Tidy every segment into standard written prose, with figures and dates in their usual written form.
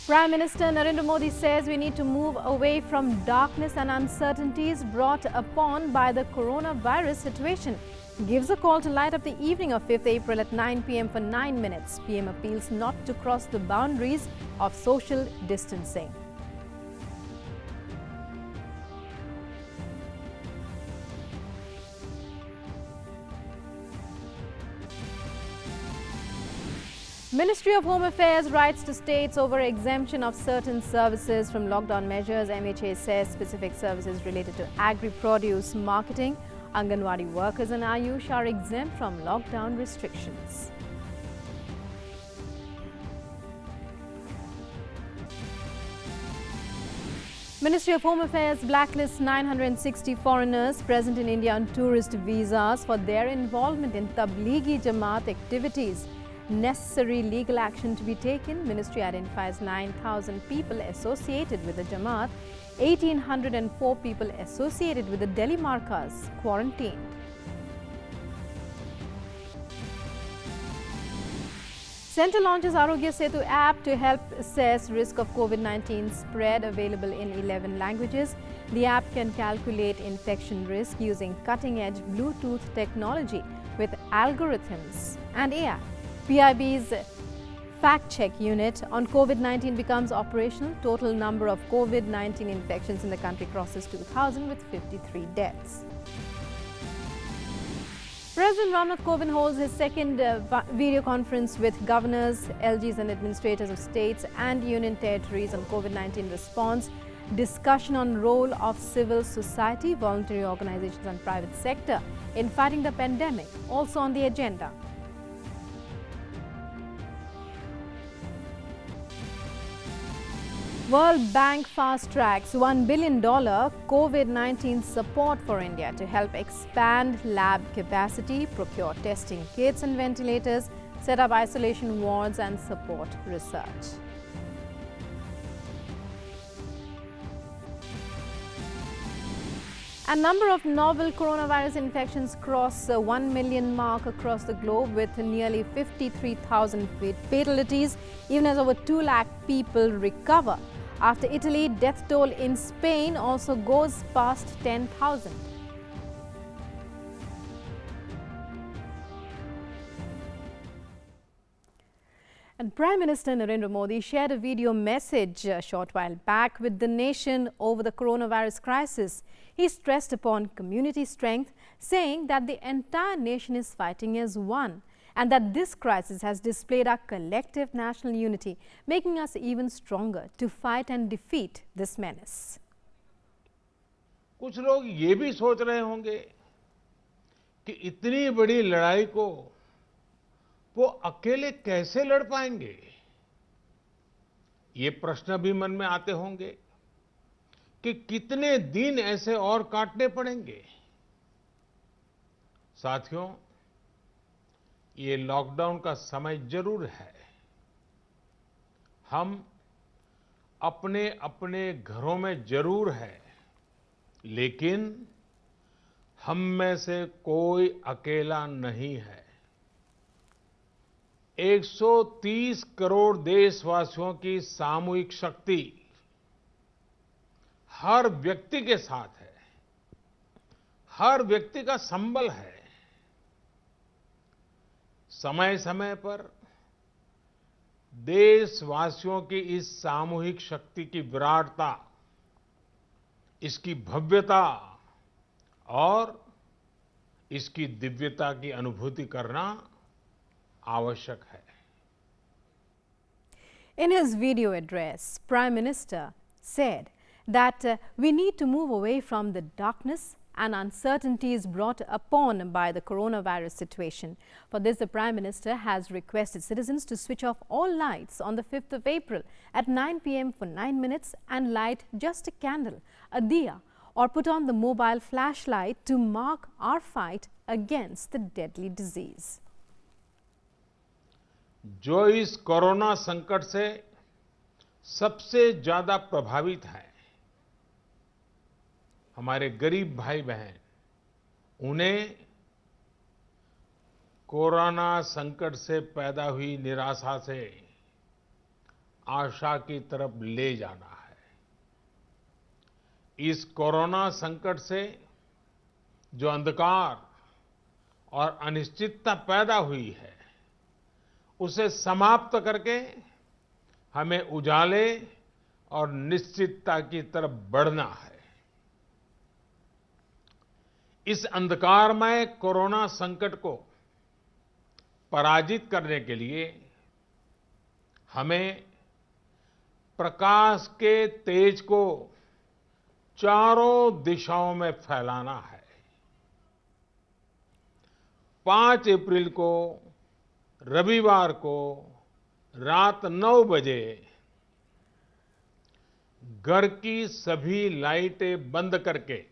Prime Minister Narendra Modi says we need to move away from darkness and uncertainties brought upon by the coronavirus situation. Gives a call to light up the evening of 5th April at 9 p.m. for 9 minutes. PM appeals not to cross the boundaries of social distancing. Ministry of Home Affairs writes to states over exemption of certain services from lockdown measures. MHA says specific services related to agri-produce marketing, Anganwadi workers and Ayush are exempt from lockdown restrictions. Ministry of Home Affairs blacklists 960 foreigners present in India on tourist visas for their involvement in Tablighi Jamaat activities. Necessary legal action to be taken. Ministry identifies 9,000 people associated with the Jamaat, 1,804 people associated with the Delhi Markas quarantined. Centre launches Arogya Setu app to help assess risk of COVID-19 spread, available in 11 languages. The app can calculate infection risk using cutting-edge Bluetooth technology with algorithms and AI. PIB's fact-check unit on COVID-19 becomes operational. Total number of COVID-19 infections in the country crosses 2,000 with 53 deaths. President Ramnath Kovind holds his second video conference with governors, LGs and administrators of states and union territories on COVID-19 response. Discussion on role of civil society, voluntary organizations and private sector in fighting the pandemic also on the agenda. World Bank fast-tracks $1 billion COVID-19 support for India to help expand lab capacity, procure testing kits and ventilators, set up isolation wards and support research. A number of novel coronavirus infections cross the 1 million mark across the globe, with nearly 53,000 fatalities, even as over 2 lakh people recover. After Italy, death toll in Spain also goes past 10,000. And Prime Minister Narendra Modi shared a video message a short while back with the nation over the coronavirus crisis. He stressed upon community strength, saying that the entire nation is fighting as one, and that this crisis has displayed our collective national unity, making us even stronger to fight and defeat this menace. कुछ लोग ये भी सोच रहे होंगे कि इतनी बड़ी लड़ाई को वो अकेले कैसे लड़ पाएंगे। ये प्रश्न भी मन में आते होंगे कि कितने दिन ऐसे और काटने पड़ेंगे। साथियों, ये लॉकडाउन का समय जरूर है। हम अपने अपने घरों में जरूर हैं, लेकिन हम में से कोई अकेला नहीं है। 130 करोड़ देशवासियों की सामूहिक शक्ति हर व्यक्ति के साथ है, हर व्यक्ति का संबल है। समय समय पर देशवासियों की इस सामूहिक शक्ति की विराटता, इसकी भव्यता और इसकी दिव्यता की अनुभूति करना आवश्यक है। In his video address, Prime Minister said that we need to move away from the darkness and uncertainties brought upon by the coronavirus situation. For this, the Prime Minister has requested citizens to switch off all lights on the 5th of April at 9 p.m. for 9 minutes and light just a candle, a diya, or put on the mobile flashlight to mark our fight against the deadly disease. जो इस corona संकट से सबसे ज्यादा प्रभावित है, हमारे गरीब भाई बहन, उन्हें कोरोना संकट से पैदा हुई निराशा से आशा की तरफ ले जाना है। इस कोरोना संकट से जो अंधकार और अनिश्चितता पैदा हुई है, उसे समाप्त करके हमें उजाले और निश्चितता की तरफ बढ़ना है। इस अंधकारमय कोरोना संकट को पराजित करने के लिए हमें प्रकाश के तेज को चारों दिशाओं में फैलाना है। 5 अप्रैल को रविवार को रात 9 बजे घर की सभी लाइटें बंद करके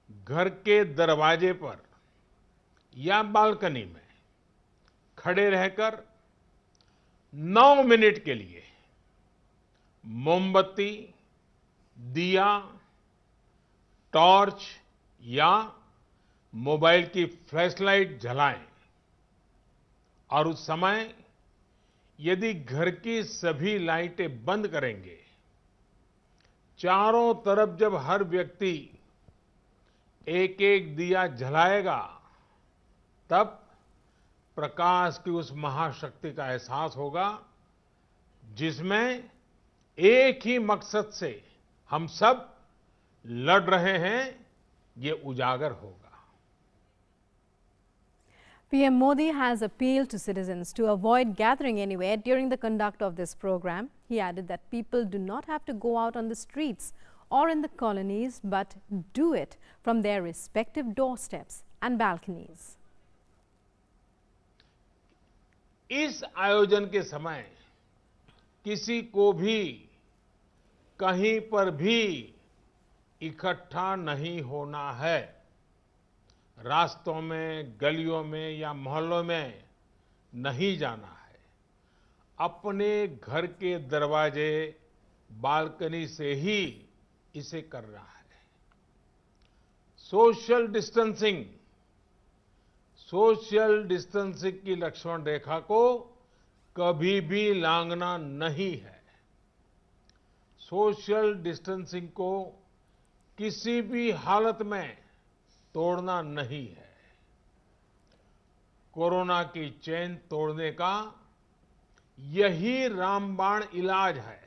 घर के दरवाजे पर या बालकनी में खड़े रहकर 9 मिनट के लिए मोमबत्ती, दिया, टॉर्च या मोबाइल की फ्लैशलाइट जलाएं और उस समय यदि घर की सभी लाइटें बंद करेंगे, चारों तरफ जब हर व्यक्ति एक एक दिया जलाएगा, तब प्रकाश की उस महाशक्ति का एहसास होगा जिसमें एक ही मकसद से हम सब लड़ रहे हैं, ये उजागर होगा। PM Modi has appealed to citizens to avoid gathering anywhere during the conduct of this program. He added that people do not have to go out on the streets or in the colonies, but do it from their respective doorsteps and balconies. इस आयोजन के समय किसी को भी कहीं पर भी इकट्ठा नहीं होना है। रास्तों में, गलियों में या मोहल्लों में नहीं जाना है। अपने घर के दरवाजे, बालकनी से ही इसे करना है। सोशल डिस्टेंसिंग की लक्ष्मण रेखा को कभी भी लांघना नहीं है। सोशल डिस्टेंसिंग को किसी भी हालत में तोड़ना नहीं है। कोरोना की चेन तोड़ने का यही रामबाण इलाज है।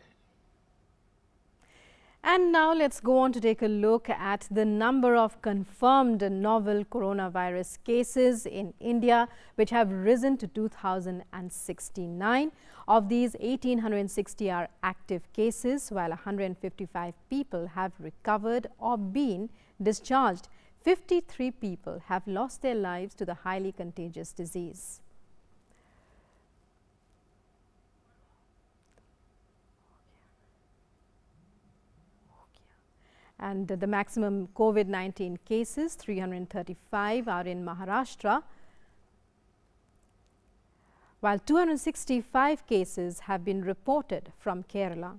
And now let's go on to take a look at the number of confirmed novel coronavirus cases in India, which have risen to 2,069. Of these, 1,860 are active cases, while 155 people have recovered or been discharged. 53 people have lost their lives to the highly contagious disease. And the maximum COVID-19 cases, 335, are in Maharashtra, while 265 cases have been reported from Kerala.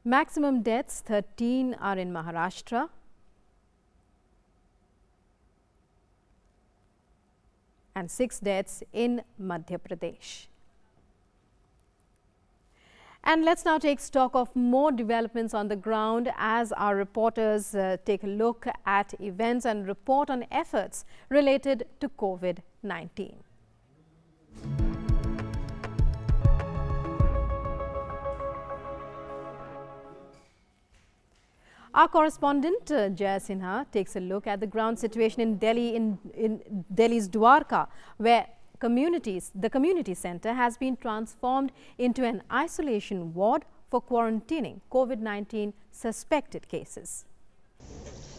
Maximum deaths, 13, are in Maharashtra, and 6 deaths in Madhya Pradesh. And let's now take stock of more developments on the ground as our reporters take a look at events and report on efforts related to COVID-19. Our correspondent Jaya Sinha takes a look at the ground situation in Delhi, in Delhi's Dwarka, where the community center has been transformed into an isolation ward for quarantining COVID-19 suspected cases.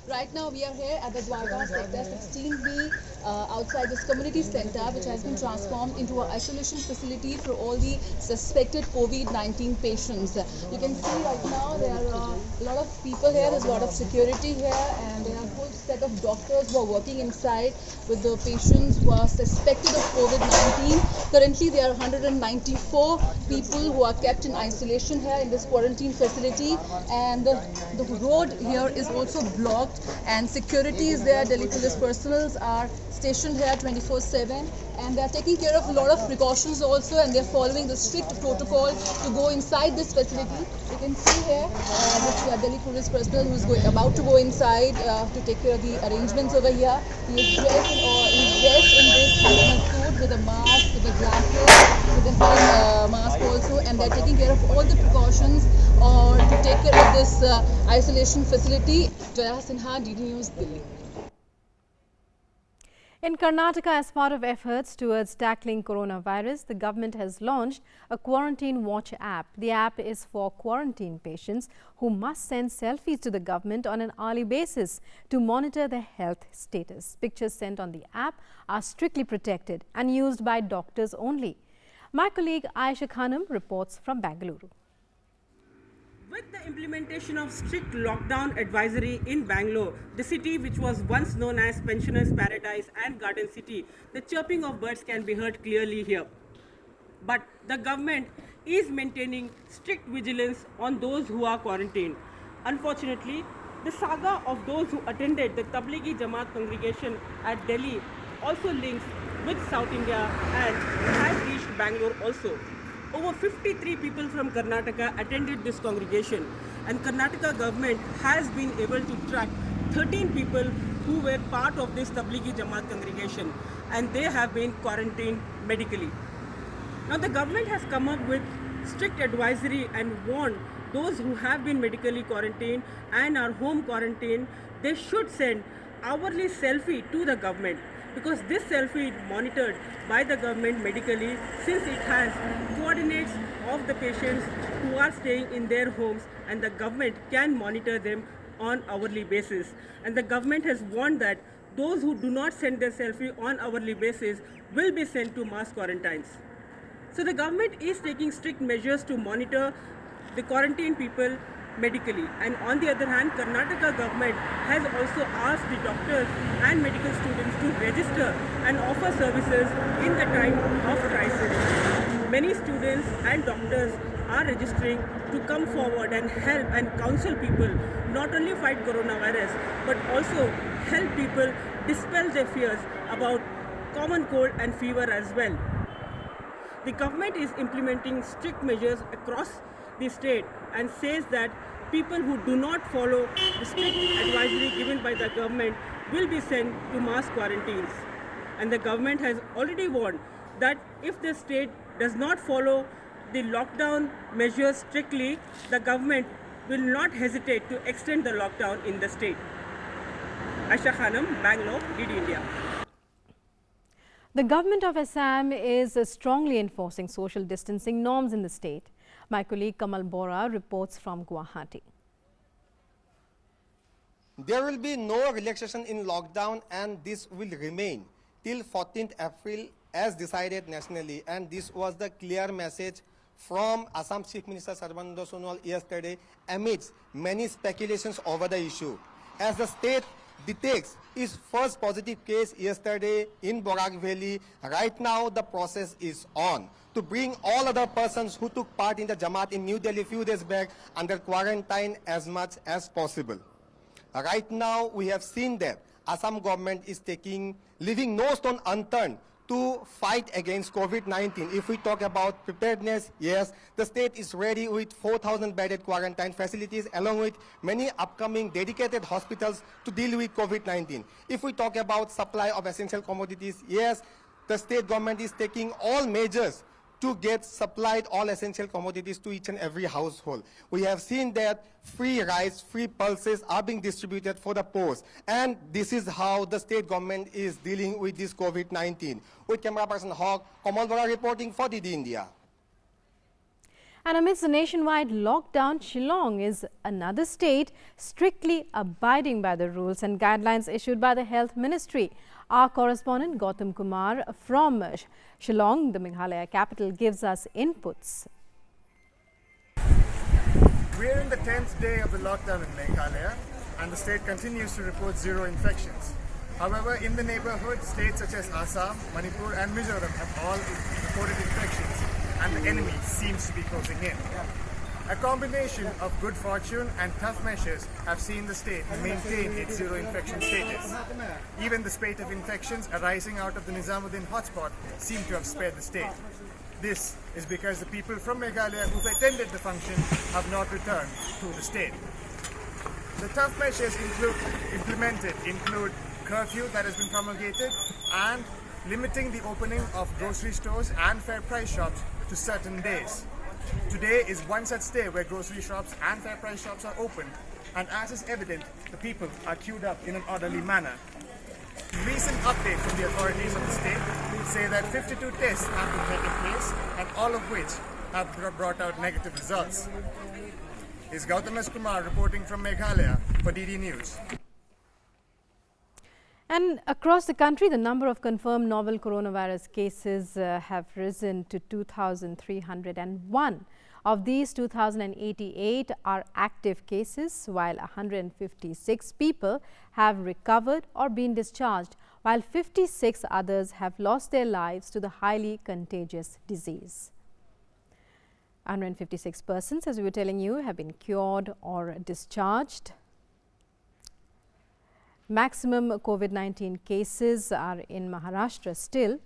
Right now we are here at the Dwarka sector 16B outside this community center, which has been transformed into an isolation facility for all the suspected COVID-19 patients. You can see right now there are a lot of people here, there's a lot of security here, and there are a whole set of doctors who are working inside with the patients who are suspected of COVID-19. Currently there are 194 people who are kept in isolation here in this quarantine facility, and the road here is also blocked and security is there. Delhi police personnel are stationed here 24/7, and they are taking care of a lot of precautions also, and they are following the strict protocol to go inside this facility. You can see here this Delhi police personnel who is about to go inside to take care of the arrangements over here. He is dressed in this hazmat suit with a mask, with the glasses, with a mask also, and they are taking care of all the precautions to take care of this isolation facility. Jaya Sinha, DD News, Delhi. In Karnataka, as part of efforts towards tackling coronavirus, the government has launched a quarantine watch app. The app is for quarantine patients who must send selfies to the government on an hourly basis to monitor their health status. Pictures sent on the app are strictly protected and used by doctors only. My colleague Aisha Khanum reports from Bengaluru. With the implementation of strict lockdown advisory in Bangalore, the city which was once known as Pensioners' Paradise and Garden City, the chirping of birds can be heard clearly here. But the government is maintaining strict vigilance on those who are quarantined. Unfortunately, the saga of those who attended the Tablighi Jamaat congregation at Delhi also links with South India and has reached Bangalore also. Over 53 people from Karnataka attended this congregation, and Karnataka government has been able to track 13 people who were part of this Tablighi Jamaat congregation, and they have been quarantined medically. Now the government has come up with strict advisory and warned those who have been medically quarantined and are home quarantined, they should send hourly selfie to the government, because this selfie is monitored by the government medically, since it has coordinates of the patients who are staying in their homes, and the government can monitor them on hourly basis. And the government has warned that those who do not send their selfie on hourly basis will be sent to mass quarantines. So the government is taking strict measures to monitor the quarantined people medically, and on the other hand, Karnataka government has also asked the doctors and medical students to register and offer services in the time of crisis. Many students and doctors are registering to come forward and help and counsel people not only fight coronavirus but also help people dispel their fears about common cold and fever as well. The government is implementing strict measures across the state and says that people who do not follow the strict advisory given by the government will be sent to mass quarantines. And the government has already warned that if the state does not follow the lockdown measures strictly, the government will not hesitate to extend the lockdown in the state. Aisha Khanum, Bangalore, DD India. The government of Assam is strongly enforcing social distancing norms in the state. My colleague Kamal Bora reports from Guwahati. There will be no relaxation in lockdown, and this will remain till 14th April as decided nationally. And this was the clear message from Assam Chief Minister Sarbananda Sonowal yesterday amidst many speculations over the issue. As the state detects its first positive case yesterday in Borak Valley, right now the process is on to bring all other persons who took part in the Jamaat in New Delhi a few days back under quarantine as much as possible. Right now we have seen that Assam government is leaving no stone unturned to fight against COVID-19. If we talk about preparedness, yes, the state is ready with 4,000 bedded quarantine facilities along with many upcoming dedicated hospitals to deal with COVID-19. If we talk about supply of essential commodities, yes, the state government is taking all measures to get supplied all essential commodities to each and every household. We have seen that free rice, free pulses are being distributed for the poor. And this is how the state government is dealing with this COVID-19. With camera person Hawk, Kamal Bora reporting for DD India. And amidst the nationwide lockdown, Shillong is another state strictly abiding by the rules and guidelines issued by the Health Ministry. Our correspondent Gautam Kumar from Shillong, the Meghalaya capital, gives us inputs. We're in the 10th day of the lockdown in Meghalaya, and the state continues to report 0 infections. However, in the neighborhood, states such as Assam, Manipur and Mizoram have all reported infections, and the enemy seems to be closing in. A combination of good fortune and tough measures have seen the state maintain its zero infection status. Even the spate of infections arising out of the Nizamuddin hotspot seem to have spared the state. This is because the people from Meghalaya who attended the function have not returned to the state. The tough measures implemented include curfew that has been promulgated and limiting the opening of grocery stores and fair price shops to certain days. Today is one such day where grocery shops and fair price shops are open, and as is evident, the people are queued up in an orderly manner. Recent updates from the authorities of the state say that 52 tests have been taken place, and all of which have brought out negative results. Is Gautam S. Kumar reporting from Meghalaya for DD News. And across the country, the number of confirmed novel coronavirus cases have risen to 2,301. Of these, 2,088 are active cases, while 156 people have recovered or been discharged, while 56 others have lost their lives to the highly contagious disease. 156 persons, as we were telling you, have been cured or discharged. Maximum COVID-19 cases are in Maharashtra still.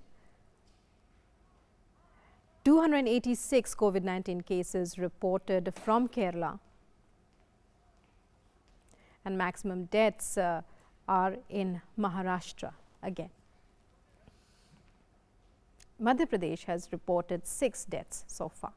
286 COVID-19 cases reported from Kerala. And maximum deaths are in Maharashtra again. Madhya Pradesh has reported 6 deaths so far.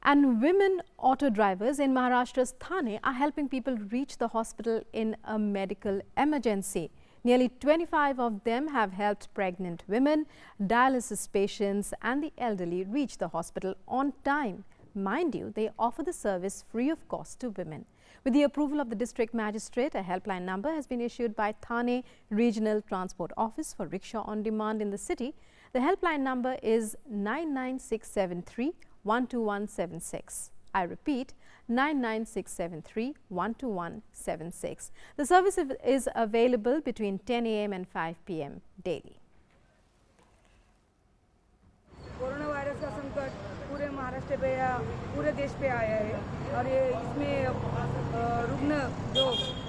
And women auto drivers in Maharashtra's Thane are helping people reach the hospital in a medical emergency. Nearly 25 of them have helped pregnant women, dialysis patients and the elderly reach the hospital on time. Mind you, they offer the service free of cost to women. With the approval of the district magistrate, a helpline number has been issued by Thane Regional Transport Office for rickshaw on demand in the city. The helpline number is 99673 12176. I repeat, 99673 12176. The service is available between 10 a.m. and 5 p.m. daily. Corona virus का संकट पूरे महाराष्ट्र पे या पूरे देश पे आया है और ये इसमें रुग्ण जो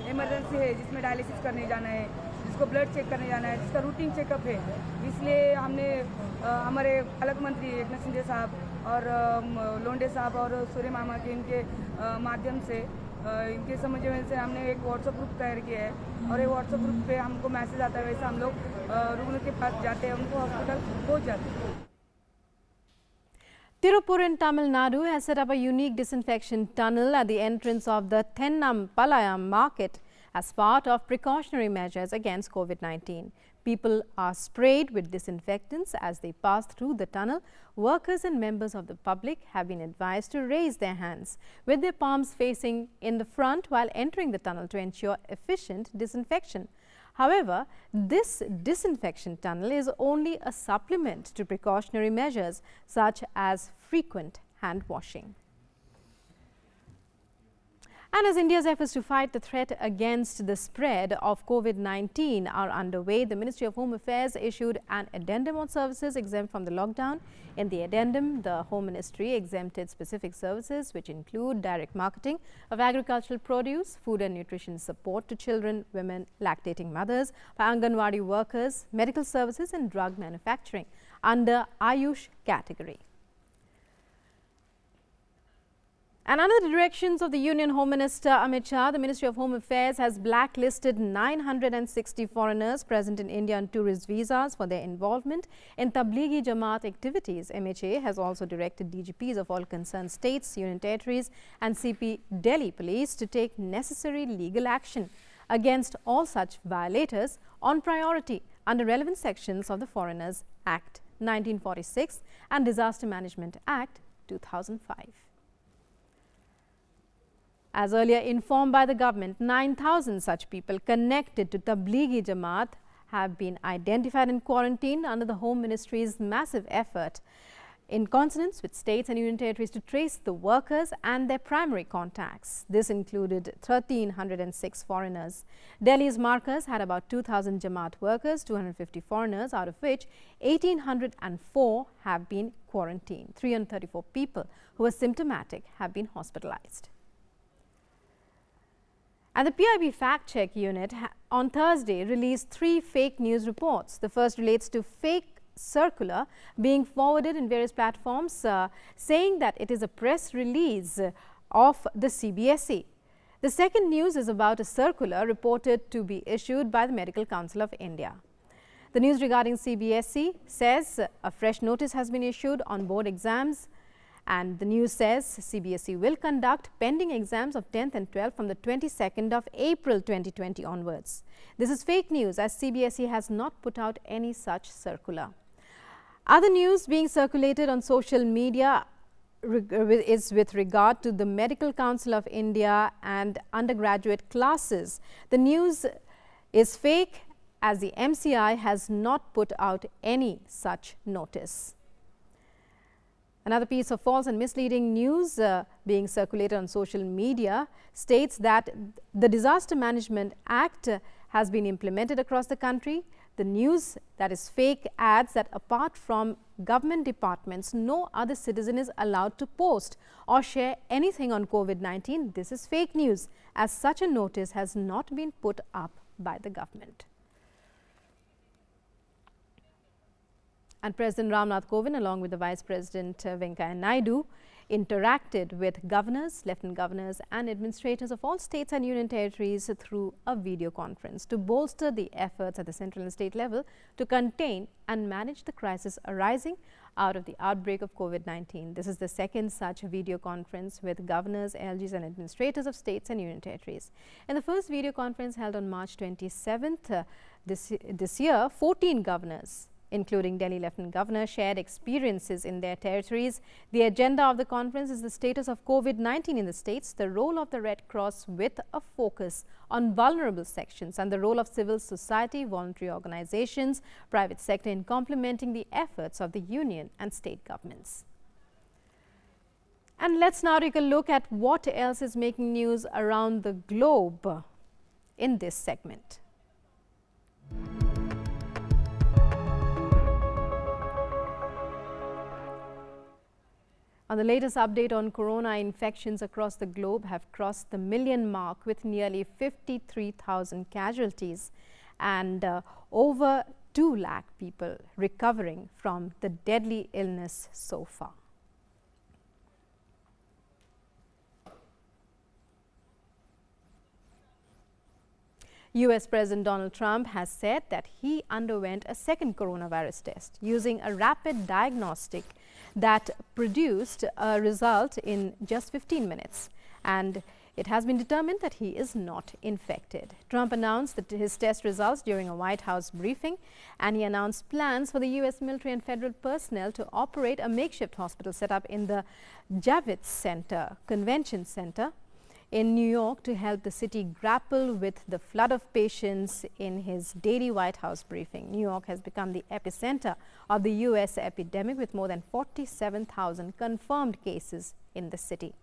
इमरजेंसी है, जिसमें डायलिसिस करने जाना है, जिसको ब्लड चेक करने जाना है, जिसका रूटीन चेकअप है, इसलिए हमने हमारे अलग मंत्री एकनाथ शिंदे साहब और लोंडे साहब और सूर्य मामा के इनके माध्यम से इनके समझने से हमने एक व्हाट्सएप ग्रुप तैयार किया है और ये व्हाट्सएप ग्रुप पे हमको मैसेज आता है, वैसे हम लोग रुग्ण के पास जाते हैं, उनको हॉस्पिटल पहुंच जाते हैं. Tirupur in Tamil Nadu has set up a unique disinfection tunnel at the entrance of the Thennampalayam market as part of precautionary measures against COVID-19. People are sprayed with disinfectants as they pass through the tunnel. Workers and members of the public have been advised to raise their hands with their palms facing in the front while entering the tunnel to ensure efficient disinfection. However, this disinfection tunnel is only a supplement to precautionary measures such as frequent hand washing. And as India's efforts to fight the threat against the spread of COVID-19 are underway, the Ministry of Home Affairs issued an addendum on services exempt from the lockdown. In the addendum, the Home Ministry exempted specific services which include direct marketing of agricultural produce, food and nutrition support to children, women, lactating mothers, Anganwadi workers, medical services and drug manufacturing under Ayush category. And under the directions of the Union Home Minister Amit Shah, the Ministry of Home Affairs has blacklisted 960 foreigners present in India on tourist visas for their involvement in Tablighi Jamaat activities. MHA has also directed DGPs of all concerned states, union territories and CP Delhi Police to take necessary legal action against all such violators on priority under relevant sections of the Foreigners Act 1946 and Disaster Management Act 2005. As earlier informed by the government, 9,000 such people connected to Tablighi Jamaat have been identified and quarantined under the Home Ministry's massive effort in consonance with states and union territories to trace the workers and their primary contacts. This included 1,306 foreigners. Delhi's markers had about 2,000 Jamaat workers, 250 foreigners, out of which 1,804 have been quarantined. 334 people who were symptomatic have been hospitalized. And the PIB Fact Check Unit on Thursday released 3 fake news reports. The first relates to fake circular being forwarded in various platforms saying that it is a press release of the CBSE. The second news is about a circular reported to be issued by the Medical Council of India. The news regarding CBSE says a fresh notice has been issued on board exams, and the news says CBSE will conduct pending exams of 10th and 12th from the 22nd of April 2020 onwards. This is fake news as CBSE has not put out any such circular. Other news being circulated on social media is with regard to the Medical Council of India and undergraduate classes. The news is fake as the MCI has not put out any such notice. Another piece of false and misleading news being circulated on social media states that the Disaster Management Act has been implemented across the country. The news that is fake adds that apart from government departments, no other citizen is allowed to post or share anything on COVID-19. This is fake news as such a notice has not been put up by the government. And President Ramnath Kovind along with the Vice President Venkaiah Naidu interacted with governors, lieutenant governors and administrators of all states and union territories through a video conference to bolster the efforts at the central and state level to contain and manage the crisis arising out of the outbreak of COVID-19. This is the second such video conference with governors, LGs and administrators of states and union territories. In the first video conference held on March 27th this year, 14 governors including Delhi Lieutenant Governor, shared experiences in their territories. The agenda of the conference is the status of COVID-19 in the states, the role of the Red Cross with a focus on vulnerable sections, and the role of civil society, voluntary organizations, private sector in complementing the efforts of the union and state governments. And let's now take a look at what else is making news around the globe in this segment. The latest update on corona infections across the globe have crossed the million mark with nearly 53,000 casualties and over 2 lakh people recovering from the deadly illness so far. US President Donald Trump has said that he underwent a second coronavirus test using a rapid diagnostic that produced a result in just 15 minutes, and it has been determined that he is not infected. Trump announced that his test results during a White House briefing, and he announced plans for the US military and federal personnel to operate a makeshift hospital set up in the Javits Convention Center in New York to help the city grapple with the flood of patients in his daily White House briefing. New York has become the epicenter of the US epidemic with more than 47,000 confirmed cases in the city.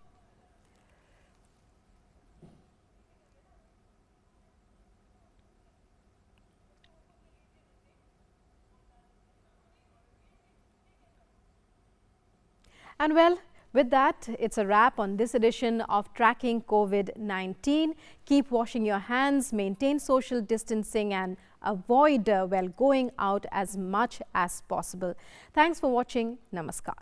And well, with that, it's a wrap on this edition of Tracking COVID-19. Keep washing your hands, maintain social distancing and avoid going out as much as possible. Thanks for watching. Namaskar.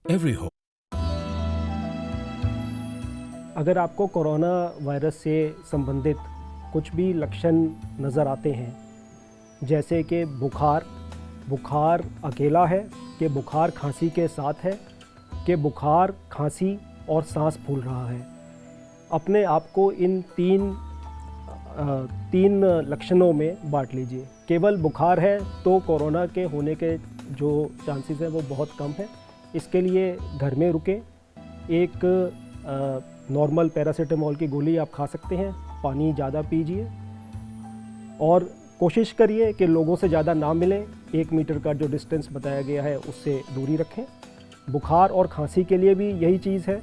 Every hope. अगर आपको corona virus से संबंधित कुछ भी लक्षण नज़र आते हैं, जैसे कि बुखार अकेला है, कि बुखार खांसी के साथ है, कि बुखार खांसी और सांस फूल रहा है, अपने आप को इन 3 3 लक्षणों में बांट लीजिए। केवल बुखार है तो कोरोना के होने के जो चांसेस हैं वो बहुत कम है। इसके लिए घर में रुकें, एक नॉर्मल पैरासीटामोल की गोली आप खा सकते हैं, पानी ज़्यादा पीजिए और कोशिश करिए कि लोगों से ज़्यादा ना मिलें। 1 मीटर का जो डिस्टेंस बताया गया है उससे दूरी रखें। बुखार और खांसी के लिए भी यही चीज़ है,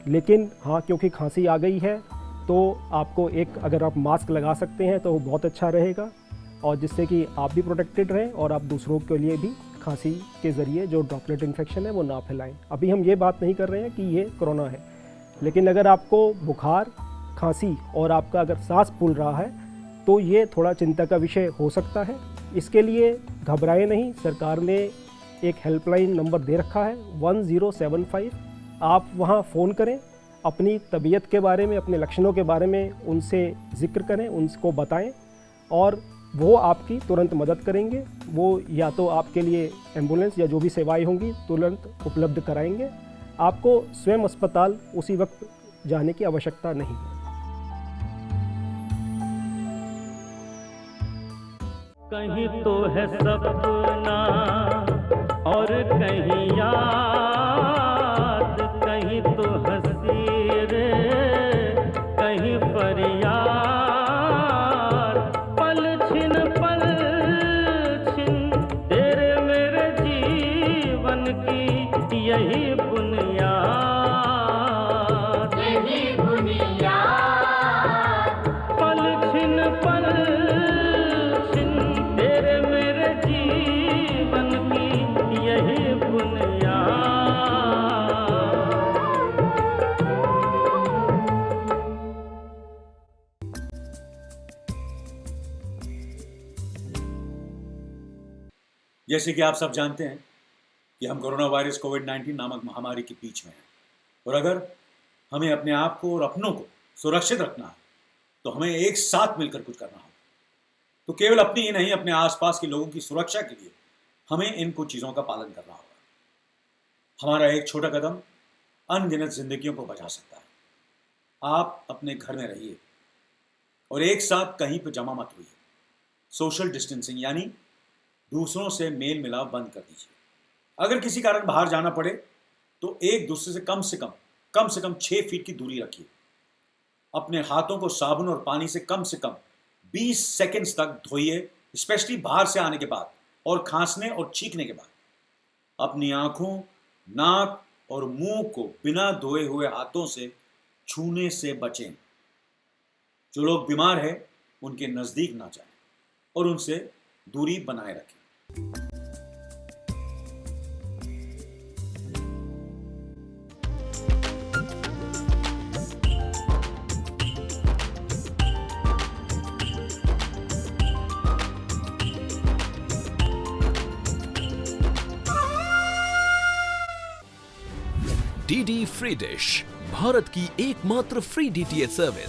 लेकिन हाँ, क्योंकि खांसी आ गई है तो आपको अगर आप मास्क लगा सकते हैं तो वो बहुत अच्छा रहेगा, और जिससे कि आप भी प्रोटेक्टेड रहें और आप दूसरों के लिए भी खांसी के ज़रिए जो ड्रॉपलेट इन्फेक्शन है वो ना फैलाएं। अभी हम ये बात नहीं कर रहे हैं कि ये कोरोना है, लेकिन अगर आपको बुखार, खांसी और आपका अगर सांस फूल रहा है तो ये थोड़ा चिंता का विषय हो सकता है। इसके लिए घबराएं नहीं, सरकार ने एक हेल्पलाइन नंबर दे रखा है 1075। आप वहां फ़ोन करें, अपनी तबीयत के बारे में, अपने लक्षणों के बारे में उनसे ज़िक्र करें, उनको बताएं और वो आपकी तुरंत मदद करेंगे। वो या तो आपके लिए एम्बुलेंस या जो भी सेवाएं होंगी तुरंत उपलब्ध कराएंगे। आपको स्वयं अस्पताल उसी वक्त जाने की आवश्यकता नहीं है। कहीं तो है सपना और कहीं याद, कहीं तो हंसी रे कहीं फरियाद, पल छिन तेरे मेरे जीवन की यही बुनियाद, पल छिन तेरे मेरे जीवन की यही जैसे कि आप सब जानते हैं कि हम कोरोना वायरस कोविड-19 नामक महामारी के बीच में हैं, और अगर हमें अपने आप को और अपनों को सुरक्षित रखना है तो हमें एक साथ मिलकर कुछ करना होगा। तो केवल अपनी ही नहीं, अपने आसपास के लोगों की सुरक्षा के लिए हमें इन कुछ चीज़ों का पालन करना होगा। हमारा एक छोटा कदम अनगिनत जिंदगियों को बचा सकता है। आप अपने घर में रहिए और एक साथ कहीं पर जमा मत होइए। सोशल डिस्टेंसिंग यानी दूसरों से मेल मिलाप बंद कर दीजिए। अगर किसी कारण बाहर जाना पड़े तो एक दूसरे से कम से कम 6 फीट की दूरी रखिए। अपने हाथों को साबुन और पानी से कम 20 सेकंड्स तक धोइए, स्पेशली बाहर से आने के बाद और खांसने और छींकने के बाद। अपनी आंखों, नाक और मुंह को बिना धोए हुए हाथों से छूने से बचें। जो लोग बीमार हैं उनके नजदीक ना जाएं और उनसे दूरी बनाए रखें। डीडी फ्री डिश, भारत की एकमात्र फ्री डीटीएच सर्विस।